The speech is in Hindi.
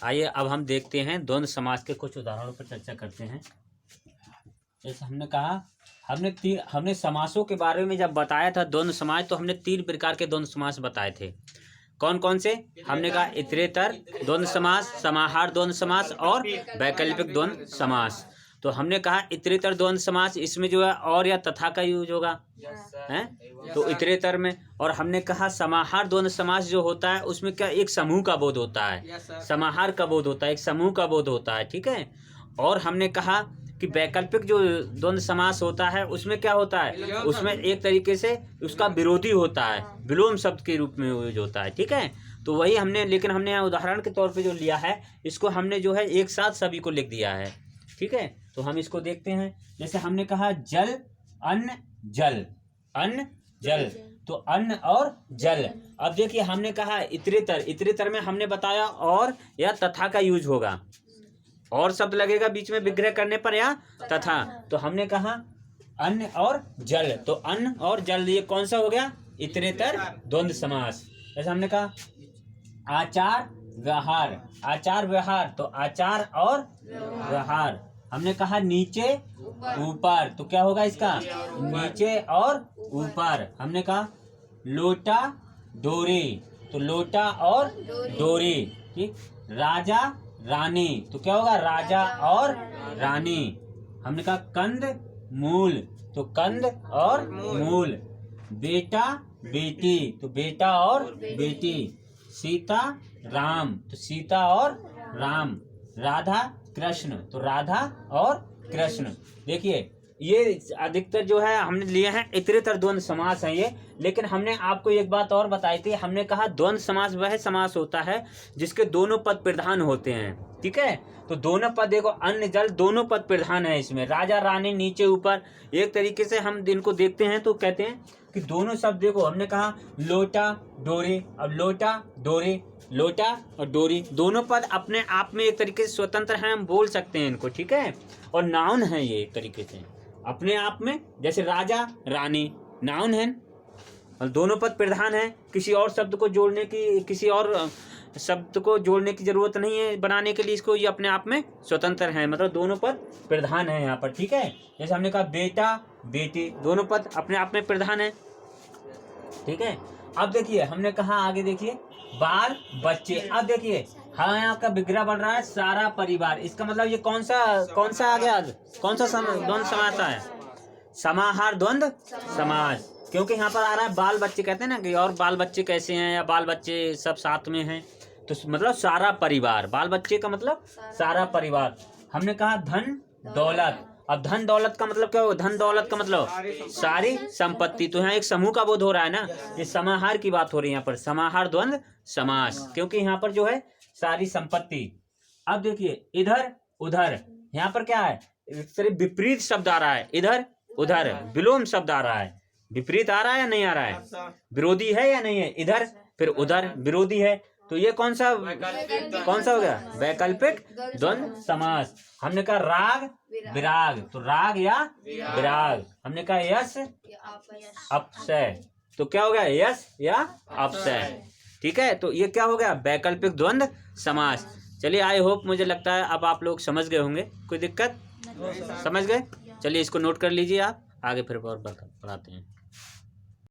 आइए अब हम देखते हैं द्वंद्व समास के कुछ उदाहरणों पर चर्चा करते हैं। जैसे हमने कहा हमने समासों के बारे में जब बताया था द्वंद्व समास, तो हमने 3 प्रकार के द्वंद्व समास बताए थे। कौन कौन से? हमने कहा इतरेतर द्वंद्व समास, समाहार द्वंद्व समास और वैकल्पिक द्वंद्व समास। तो हमने कहा इतरेतर द्वंद्व समास, इसमें जो है और या तथा का यूज होगा है तो इतरेतर में। और हमने कहा समाहार द्वंद्व समास जो होता है उसमें क्या एक समूह का बोध होता है, समाहार का बोध होता है, एक समूह का बोध होता है, ठीक है। और हमने कहा कि वैकल्पिक जो द्वंद्व समास होता है उसमें क्या होता है, उसमें एक तरीके से उसका विरोधी होता है, विलोम शब्द के रूप में यूज होता है, ठीक है। तो वही हमने, लेकिन हमने यहाँ उदाहरण के तौर पे जो लिया है इसको हमने जो है एक साथ सभी को लिख दिया है, ठीक है। तो हम इसको देखते हैं। जैसे हमने कहा जल अन्न जल, अन्न जल, तो अन्न और जल। अब देखिए हमने कहा इतरेतर, इतरेतर में हमने बताया और या तथा का यूज होगा, और शब्द लगेगा बीच में विग्रह करने पर या तथा। तो हमने कहा अन्न और जल, तो अन्न और जल ये कौन सा हो गया, इतरेतर द्वंद्व समास। जैसे हमने कहा आचार व्यवहार, आचार व्यवहार, तो आचार और व्यवहार। हमने कहा नीचे ऊपर, तो क्या होगा इसका, नीचे और ऊपर। हमने कहा लोटा डोरी, तो लोटा और डोरी, ठीक। राजा रानी, तो क्या होगा, राजा और रानी। हमने कहा कंद मूल, तो कंद और मूल। बेटा बेटी, तो बेटा और बेटी। सीता राम, तो सीता और राम। राधा कृष्ण, तो राधा और कृष्ण। देखिए ये अधिकतर जो है हमने लिए हैं इतरेतर द्वंद्व समास है ये। लेकिन हमने आपको एक बात और बताई थी, हमने कहा द्वंद्व समास वह समास होता है जिसके दोनों पद प्रधान होते हैं, ठीक है। तो दोनों पद, देखो अन्न जल दोनों पद प्रधान है इसमें, राजा रानी नीचे ऊपर। एक तरीके से हम इनको देखते हैं तो कहते हैं कि दोनों शब्द, देखो हमने कहा लोटा डोरी, अब लोटा डोरी, लोटा और डोरी दोनों पद अपने आप में एक तरीके से स्वतंत्र हैं, हम बोल सकते हैं इनको, ठीक है। और नाउन है ये एक तरीके से अपने आप में, जैसे राजा रानी नाउन है और दोनों पद प्रधान है। किसी और शब्द को जोड़ने की, किसी और शब्द को जोड़ने की जरूरत नहीं है बनाने के लिए इसको, ये अपने आप में स्वतंत्र है, मतलब दोनों पद प्रधान है यहाँ पर, ठीक है। जैसे हमने कहा बेटा बेटी, दोनों पद अपने आप में प्रधान है, ठीक है। अब देखिए हमने कहा आगे देखिए बाल बच्चे। अब देखिए हाँ यहाँ का विग्रह बढ़ रहा है सारा परिवार, इसका मतलब ये कौन सा आ गया, कौन सा द्वंद्व समास है, समाहार द्वंद्व समास। क्योंकि यहाँ पर आ रहा है बाल बच्चे, कहते हैं ना कि और बाल बच्चे कैसे हैं, या बाल बच्चे सब साथ में हैं, तो मतलब सारा परिवार, बाल बच्चे का मतलब सारा परिवार। हमने कहा धन दौलत, अब धन दौलत का मतलब क्या होगा, धन दौलत का मतलब सारी संपत्ति। तो यहाँ एक समूह का बोध हो रहा है ना, ये समाहार की बात हो रही है यहाँ पर, समाहार द्वंद्व समास, क्योंकि यहाँ पर जो है सारी संपत्ति। अब देखिए इधर उधर, यहाँ पर क्या है, विपरीत शब्द आ रहा है, इधर उधर विलोम शब्द आ रहा है। विपरीत आ रहा है या नहीं आ रहा है, विरोधी है या नहीं है, इधर फिर उधर विरोधी है। तो ये कौन सा हो गया, वैकल्पिक द्वंद्व समास। हमने कहा राग विराग, तो राग या विराग। हमने कहा यश अपशय, तो क्या हो गया, यश या अपशय, ठीक है। तो ये क्या हो गया, वैकल्पिक द्वंद्व समास। चलिए आई होप, मुझे लगता है अब आप लोग समझ गए होंगे, कोई दिक्कत, समझ गए। चलिए इसको नोट कर लीजिए आप, आगे फिर और बढ़ाते हैं।